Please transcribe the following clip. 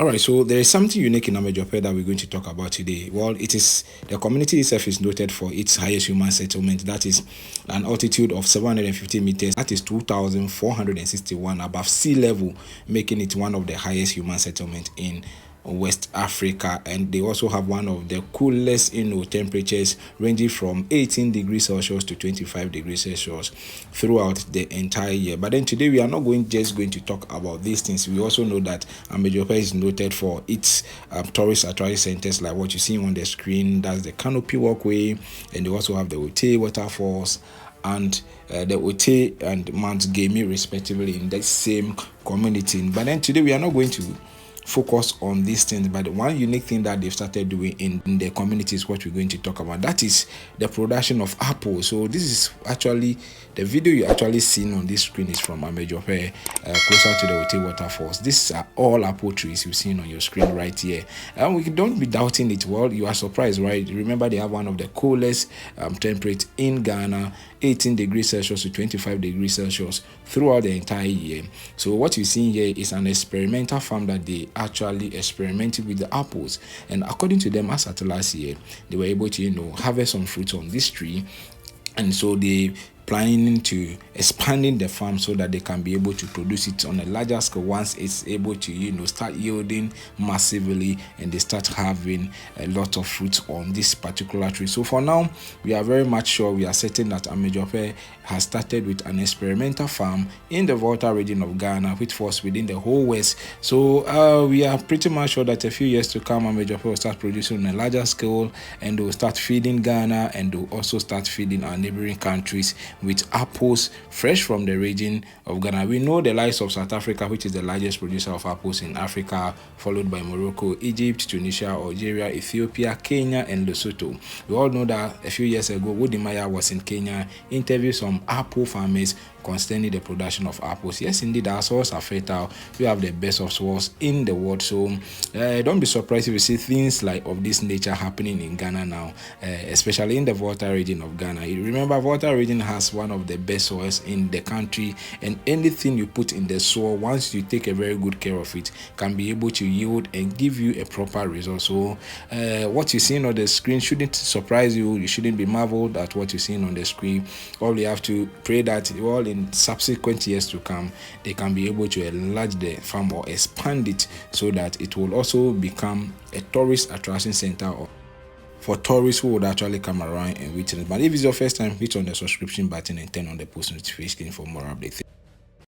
All right, so there is something unique in Amejope that we're going to talk about today. Well, it is the community itself is noted for its highest human settlement. That is an altitude of 750 meters. That is 2,461 above sea level, making it one of the highest human settlement in West Africa. And they also have one of the coolest temperatures, ranging from 18 degrees Celsius to 25 degrees Celsius throughout the entire year. But then today we are not just going to talk about these things. We also know that Amejope is noted for its tourist attraction centers, like what you see on the screen. That's the Canopy Walkway, and they also have the Ote waterfalls and the Ote and Mount Gemi respectively in that same community. But then today we are not going to focus on these things, but one unique thing that they've started doing in the community is what we're going to talk about. That is the production of apples. So this is actually the video you actually seen on this screen is from Amejope, closer to the Ote waterfalls. These are all apple trees you've seen on your screen right here, and we don't be doubting it. Well, you are surprised, right? Remember, they have one of the coolest temperatures in Ghana, 18 degrees Celsius to 25 degrees Celsius throughout the entire year. So what you see here is an experimental farm that they actually experimented with the apples, and according to them, as at last year, they were able to harvest some fruits on this tree, and so they planning to expanding the farm so that they can be able to produce it on a larger scale once it's able to start yielding massively and they start having a lot of fruits on this particular tree. So for now, we are very much sure, we are certain that Amejope has started with an experimental farm in the Volta region of Ghana, which falls within the whole West. So we are pretty much sure that a few years to come, Amejope will start producing on a larger scale, and they will start feeding Ghana, and they will also start feeding our neighboring countries with apples fresh from the region of Ghana. We know the likes of South Africa, which is the largest producer of apples in Africa, followed by Morocco, Egypt, Tunisia, Algeria, Ethiopia, Kenya, and Lesotho. We all know that a few years ago, Wodimaya was in Kenya, interviewed some apple farmers concerning the production of apples. Yes, indeed, our soils are fertile. We have the best of soils in the world. So don't be surprised if you see things like of this nature happening in Ghana now, especially in the Volta region of Ghana. You remember, Volta region has one of the best soils in the country, and anything you put in the soil, once you take a very good care of it, can be able to yield and give you a proper result. So what you're seeing on the screen shouldn't surprise you. You shouldn't be marveled at what you're seeing on the screen. All you have to pray that in subsequent years to come, they can be able to enlarge the farm or expand it so that it will also become a tourist attraction center for tourists who would actually come around and witness. But if it's your first time, hit on the subscription button and turn on the post notification for more updates.